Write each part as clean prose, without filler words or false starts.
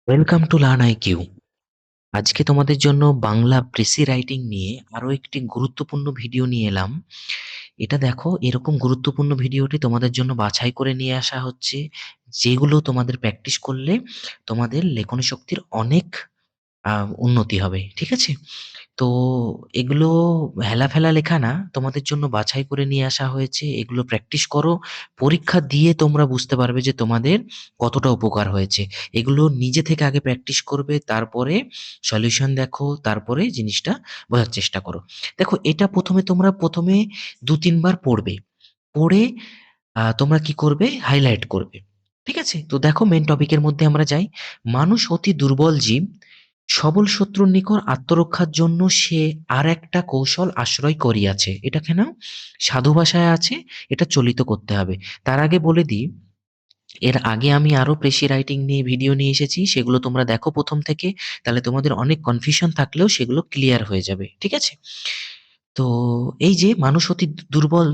Welcome to learn IQ. আজকে তোমাদের জন্য বাংলা প্রেসি রাইটিং নিয়ে আরো একটি গুরুত্বপূর্ণ ভিডিও নিয়ে এলাম। এটা দেখো, এরকম গুরুত্বপূর্ণ ভিডিওটি তোমাদের জন্য বাছাই করে নিয়ে আসা হচ্ছে, যেগুলো তোমাদের প্র্যাকটিস করলে তোমাদের লেখনী শক্তির অনেক উন্নতি হবে। ঠিক আছে? তো এগুলো হেলাফেলা লেখা না, তোমাদের জন্য বাছাই করে নিয়ে আসা হয়েছে। এগুলো প্র্যাকটিস করো, পরীক্ষা দিয়ে তোমরা বুঝতে পারবে যে তোমাদের কতটা উপকার হয়েছে। এগুলো নিজে থেকে আগে প্র্যাকটিস করবে, তারপরে সলিউশন দেখো, তারপরে জিনিসটা বোঝার চেষ্টা করো। দেখো, এটা তোমরা প্রথমে ২-৩ বার পড়বে। পড়ে তোমরা কি করবে? হাইলাইট করবে। ঠিক আছে? তো দেখো, মেইন টপিকের মধ্যে আমরা যাই। মানুষ অতি দুর্বল জীব। সবল শত্রুর নিকট আত্মরক্ষার জন্য সে আর একটা কৌশল আশ্রয় করিয়াছে। এটাকে নাও, সাধু ভাষায় আছে, এটা চলিত করতে হবে। তার আগে বলে দিই, এর আগে আমি আরো প্রেসি রাইটিং নিয়ে ভিডিও নিয়ে এসেছি, সেগুলো তোমরা দেখো প্রথম থেকে। তাহলে তোমাদের অনেক কনফিউশন থাকলেও সেগুলো ক্লিয়ার হয়ে যাবে। ঠিক আছে? তো এই যে মানুষ অতি দুর্বল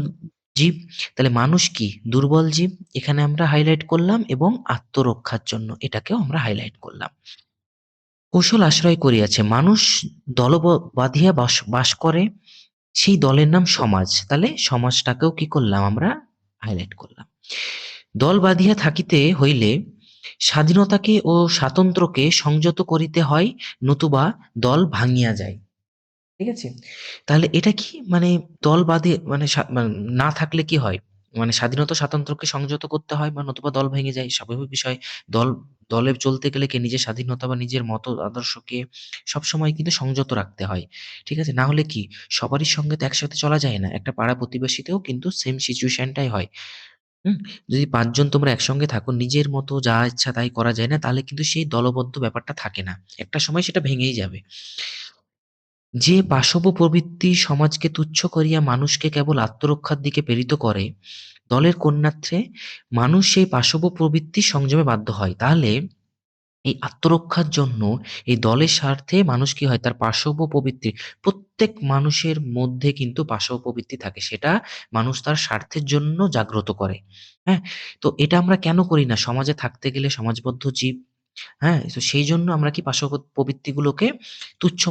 জীব, তাহলে মানুষ কি দুর্বল জীব, এখানে আমরা হাইলাইট করলাম, এবং আত্মরক্ষার জন্য এটাকেও আমরা হাইলাইট করলাম। কৌশল আশ্রয় করিয়াছে, মানুষ দল বাঁধিয়া বাস বাস করে, সেই দলের নাম সমাজ। তাহলে সমাজটাকেও কি করলাম আমরা? হাইলাইট করলাম। দল বাঁধিয়া থাকিতে হইলে স্বাধীনতাকে ও স্বাতন্ত্র্যকে সংযত করিতে হয়, নতুবা দল ভাঙিয়া যায়। ঠিক আছে? তাহলে এটা কি মানে, দল বাঁধে মানে মানে না থাকলে কি হয়? মানে স্বাধীনতা স্বাতন্ত্র্যকে সংযত করতে হয়, বা নতুবা দল ভেঙে যায়, স্বাভাবিক বিষয়। দল দলে চলতে গেলে কি নিজের স্বাধীনতা বা নিজের মত আদর্শকে সবসময় কিন্তু সংযত রাখতে হয়। ঠিক আছে? না হলে কি সবারই সঙ্গে তো একসাথে চলা যায় না। একটা পাড়া প্রতিবেশীতেও কিন্তু সেম সিচুয়েশনটাই হয়। হুম? যদি ৫ জন তোমরা একসঙ্গে থাকো, নিজের মতো যা ইচ্ছা তাই করা যায় না, তাহলে কিন্তু সেই দলবদ্ধ ব্যাপারটা থাকে না। একটা সময় সেটা ভেঙেই যাবে। যে পাশব প্রবৃত্তি সমাজকে তুচ্ছ করিয়া মানুষকে কেবল আত্মরক্ষার দিকে প্রেরিত করে, দলের কন্যাত্রে মানুষ সেই পাশব প্রবৃত্তি সংযমে বাধ্য হয়। তাহলে এই আত্মরক্ষার জন্য, এই দলের স্বার্থে মানুষ কি হয়? তার পাশব প্রবৃত্তি, প্রত্যেক মানুষের মধ্যে কিন্তু পাশব প্রবৃত্তি থাকে। সেটা মানুষ তার স্বার্থের জন্য জাগ্রত করে। হ্যাঁ? তো এটা আমরা কেন করি না? সমাজে থাকতে গেলে সমাজবদ্ধ জীব। হ্যাঁ? তো সেইজন্য আমরা কি পার্শ্ব প্রবৃত্তিগুলোকে তুচ্ছ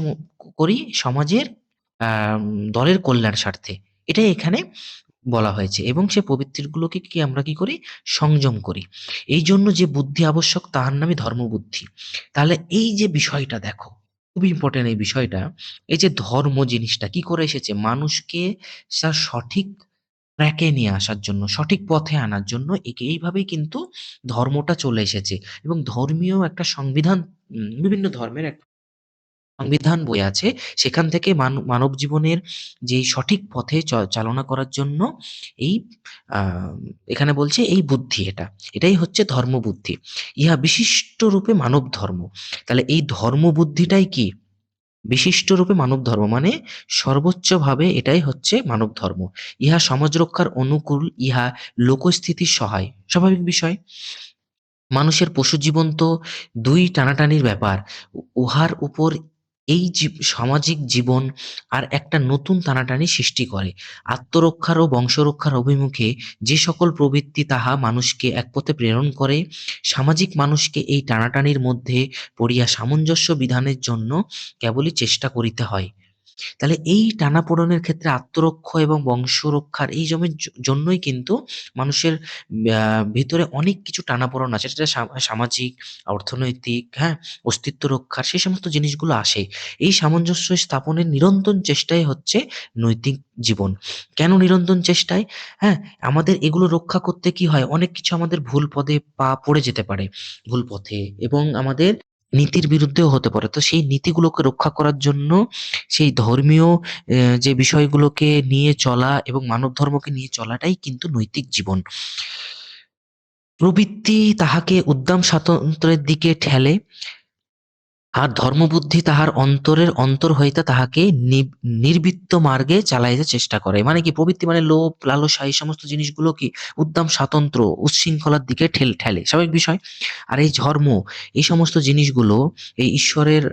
করি সমাজের আম দলের কল্যাণ স্বার্থে। এটাই এখানে বলা হয়েছে, এবং সে প্রবৃত্তিগুলোকে কি আমরা কি করি? সংযম করি। এইজন্য যে বুদ্ধি আবশ্যক তাহার নামই ধর্মবুদ্ধি। তাহলে এই যে বিষয়টা দেখো, খুবই ইম্পোর্টেন্ট এই বিষয়টা। এই যে ধর্ম জিনিসটা কি করে এসেছে? মানুষকে তার সঠিক ট্র্যাকে নিয়ে আসার জন্য, সঠিক পথে আনার জন্য এইভাবেই কিন্তু ধর্মটা চলে এসেছে। এবং ধর্মীয় একটা সংবিধান, বিভিন্ন ধর্মের একটা সংবিধান বই আছে। সেখান থেকে মানব জীবনের যে সঠিক পথে চালনা করার জন্য এই আ এখানে বলছে এই বুদ্ধি এটা। এটাই হচ্ছে ধর্মবুদ্ধি। ইহা বিশিষ্ট রূপে মানব ধর্ম। তাহলে এই ধর্মবুদ্ধিটাই কি? বিশিষ্ট রূপে মানব ধর্ম, মানে সর্বোচ্চভাবে এটাই হচ্ছে মানব ধর্ম। ইহা সমাজ রক্ষার অনুকূল, ইহা লোকস্থিতির সহায়। স্বাভাবিক বিষয়। মানুষের পশু জীবন তো দুই টানাটানির ব্যাপার। উহার উপর এই সামাজিক জীবন আর একটা নতুন টানাটানি সৃষ্টি করে। আত্মরক্ষার ও বংশরক্ষার অভিমুখে যে সকল প্রবৃত্তি তাহা মানুষকে এক পথে প্রেরণ করে, সামাজিক মানুষকে এই টানাটানির মধ্যে পড়িয়া সামঞ্জস্য বিধানের জন্য কেবলই চেষ্টা করিতে হয়। তাহলে এই টানাপোড়েনের ক্ষেত্রে আত্মরক্ষা এবং বংশরক্ষার এই জন্যই কিন্তু মানুষের ভিতরে অনেক কিছু টানাপোড়েন আছে। সেটা সামাজিক, অর্থনৈতিক, হ্যাঁ? অস্তিত্ব রক্ষার সেই সমস্ত জিনিসগুলো আসে। এই সামঞ্জস্য স্থাপনের নিরন্তর চেষ্টাই হচ্ছে নৈতিক জীবন। কেন নিরন্তর চেষ্টায়? হ্যাঁ? আমাদের এগুলো রক্ষা করতে কি হয়? অনেক কিছু আমাদের ভুল পদে পা পড়ে যেতে পারে। ভুল পথে, এবং আমাদের নীতির বিরুদ্ধেও হতে পারে। তো সেই নীতিগুলোকে রক্ষা করার জন্য সেই ধর্মীয় যে বিষয়গুলোকে নিয়ে চলা এবং মানব ধর্মকে নিয়ে চলাটাই কিন্তু নৈতিক জীবন। প্রবৃত্তি তাহাকে উদ্দাম স্বাতন্ত্র্যের দিকে ঠেলে, আর ধর্মবুদ্ধি তাহার অন্তরের অন্তর হইতে তাহাকে নির্বৃত্ত মার্গে চালাইতে চেষ্টা করে। মানে কি? প্রবৃত্তি মানে লোভ, লালসা, এই সমস্ত জিনিসগুলো কি উদ্দাম স্বাতন্ত্র্য, উচ্ছৃঙ্খলার দিকে ঠেলে। স্বাভাবিক বিষয়। আর এই ধর্ম, এই সমস্ত জিনিসগুলো এই ঈশ্বরের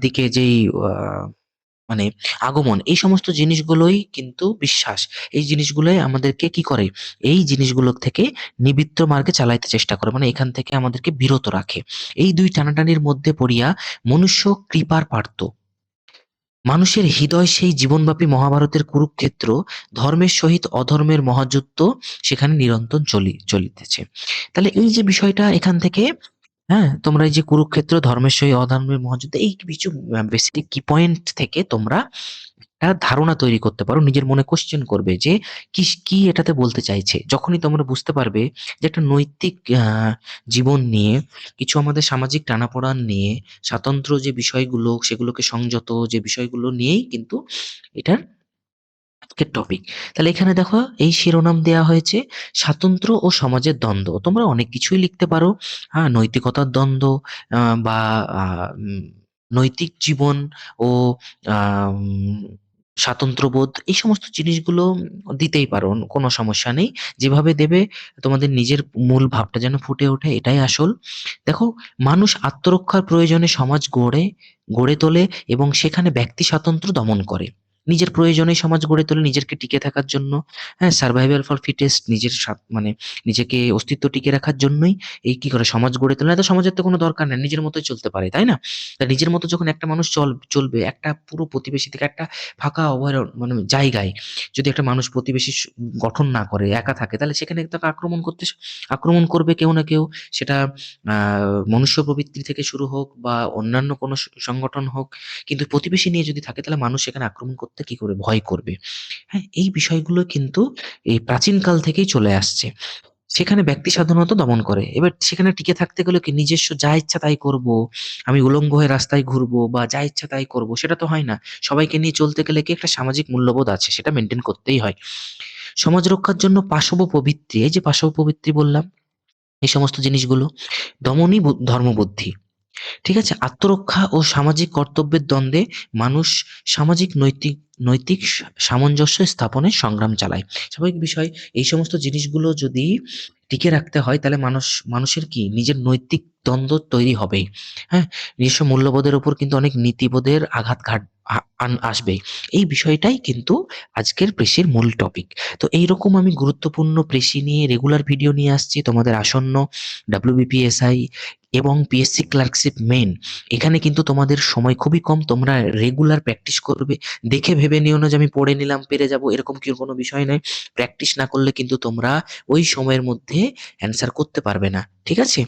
দিকে যেই মানে আগমন, এই সমস্ত জিনিসগুলোই কিন্তু বিশ্বাস। এই জিনিসগুলোই আমাদেরকে কি করে? এই জিনিসগুলো থেকে নিবৃত্ত মার্গে চালাইতে চেষ্টা করে। মানে এখান থেকে আমাদেরকে বিরত রাখে। এই ২ টানাটানির মধ্যে পড়িয়া মনুষ্য কৃপার পার্থ। মানুষের হৃদয় সেই জীবনব্যাপী মহাভারতের কুরুক্ষেত্র, ধর্মের সহিত অধর্মের মহাযুদ্ধ সেখানে নিরন্তর চলিতেছে। তাহলে এই যে বিষয়টা এখান থেকে, হ্যাঁ, তোমরা এই যে কুরুক্ষেত্র, ধর্মের সহিত অধর্মের মহাযুদ্ধ, এই কিছু বেসিক কি পয়েন্ট থেকে তোমরা একটা ধারণা তৈরি করতে পারো। নিজের মনে কোয়েশ্চেন করবে যে কি এটাতে বলতে চাইছে। যখনই তোমরা বুঝতে পারবে যে একটা নৈতিক জীবন নিয়ে, কিছু আমাদের সামাজিক টানাপোড়েন নিয়ে, স্বাতন্ত্র্য যে বিষয়গুলো সেগুলোকে সংযত যে বিষয়গুলো নিয়েই কিন্তু এটার আজকের টপিক। তাহলে এখানে দেখো এই শিরোনাম দেয়া হয়েছে স্বাতন্ত্র্য ও সমাজের দ্বন্দ্ব। তোমরা অনেক কিছুই লিখতে পারো। হ্যাঁ, নৈতিকতার দ্বন্দ্ব, বা নৈতিক জীবন ও আম স্বাতন্ত্র্যবোধ, এই সমস্ত জিনিসগুলো দিতেই পারো। কোনো সমস্যা নেই। যেভাবে দেবে তোমাদের নিজের মূল ভাবটা যেন ফুটে ওঠে, এটাই আসল। দেখো, মানুষ আত্মরক্ষার প্রয়োজনে সমাজ গড়ে তোলে এবং সেখানে ব্যক্তি স্বাতন্ত্র্য দমন করে। নিজের প্রয়োজনে সমাজ গড়ে তোলে, নিজেকে টিকে থাকার জন্য। হ্যাঁ, সার্ভাইভাল ফর ফিটেস্ট, নিজের মানে নিজেকে অস্তিত্ব টিকে রাখার জন্যই এই কি করে সমাজ গড়ে তোলে। না তো সমাজের তো কোনো দরকার নেই, নিজের মতোই চলতে পারে, তাই না? তা নিজের মতো যখন একটা মানুষ চলবে, একটা পুরো প্রতিবেশী থেকে একটা ফাঁকা অভয়ারণ্য মানে জায়গায় যদি একটা মানুষ প্রতিবেশী গঠন না করে, একা থাকে, তাহলে সেখানে তাকে আক্রমণ করবে কেউ না কেউ। সেটা মনুষ্য প্রবৃত্তি থেকে শুরু হোক বা অন্যান্য কোনো সংগঠন হোক। কিন্তু প্রতিবেশী নিয়ে যদি থাকে তাহলে মানুষ সেখানে আক্রমণ করতে কি করবে? ভয় করবে। হ্যাঁ, এই বিষয়গুলো কিন্তু এই প্রাচীনকাল থেকেই চলে আসছে। সেখানে ব্যক্তি স্বাধীনতা দমন করে। এবার সেখানে টিকে থাকতে গেলে কি নিজস্ব যা ইচ্ছা তাই করব, আমি উলঙ্গ হয়ে রাস্তায় ঘুরবো বা যা ইচ্ছা তাই করব, সেটা তো হয় না। সবাইকে নিয়ে চলতে গেলে কি একটা সামাজিক মূল্যবোধ আছে, সেটা মেইনটেইন করতেই হয়। সমাজ রক্ষার জন্য পাশব প্রবৃত্তি, এই যে পাশব প্রবৃত্তি বললাম, এই সমস্ত জিনিসগুলো দমনই ধর্মবুদ্ধি। ঠিক আছে? আত্মরক্ষা ও সামাজিক কর্তব্যের দ্বন্দ্বে মানুষ সামাজিক নৈতিক সামঞ্জস্য স্থাপনে সংগ্রাম চালায়। স্বাভাবিক বিষয়, এই সমস্ত জিনিসগুলো যদি টিকে রাখতে হয় তাহলে মানুষের কি নিজের নৈতিক দ্বন্দ্ব তৈরি হবেই। হ্যাঁ? নিজস্ব মূল্যবোধের উপর কিন্তু অনেক নীতিবোধের আঘাত আসবেই। এই বিষয়টাই কিন্তু আজকের প্রেসির মূল টপিক। তো এইরকম আমি গুরুত্বপূর্ণ প্রেসি নিয়ে রেগুলার ভিডিও নিয়ে আসছি তোমাদের আসন্ন WBPSI এবং পিএসসি ক্লার্কশিপ মেইন। এখানে কিন্তু তোমাদের সময় খুবই কম। তোমরা রেগুলার প্র্যাকটিস করবে। দেখে ভেবে নিও না যে আমি পড়ে নিলাম পেরে যাব, এরকম কি কোনো বিষয় নাই। প্র্যাকটিস না করলে কিন্তু তোমরা ওই সময়ের মধ্যে অ্যান্সার করতে পারবে না। ঠিক আছে?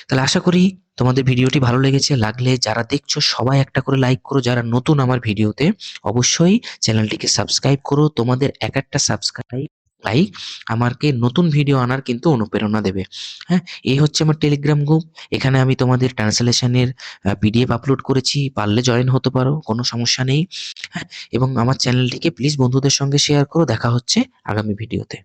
তাহলে আশা করি তোমাদের ভিডিওটি ভালো লেগেছে। লাগলে যারা দেখছো সবাই একটা করে লাইক করো। যারা নতুন আমার ভিডিওতে, অবশ্যই চ্যানেলটিকে সাবস্ক্রাইব করো। তোমাদের এক একটা সাবস্ক্রাইব, লাইক আমাকে নতুন ভিডিও আনার কিন্তু অনুপ্রেরণা দেবে। হ্যাঁ? এই হচ্ছে আমার টেলিগ্রাম গ্রুপ। এখানে আমি তোমাদের ট্রান্সলেশনের পিডিএফ আপলোড করেছি। পারলে জয়েন হতে পারো, কোনো সমস্যা নেই। হ্যাঁ? এবং আমার চ্যানেলটিকে প্লিজ বন্ধুদের সঙ্গে শেয়ার করো। দেখা হচ্ছে আগামী ভিডিওতে।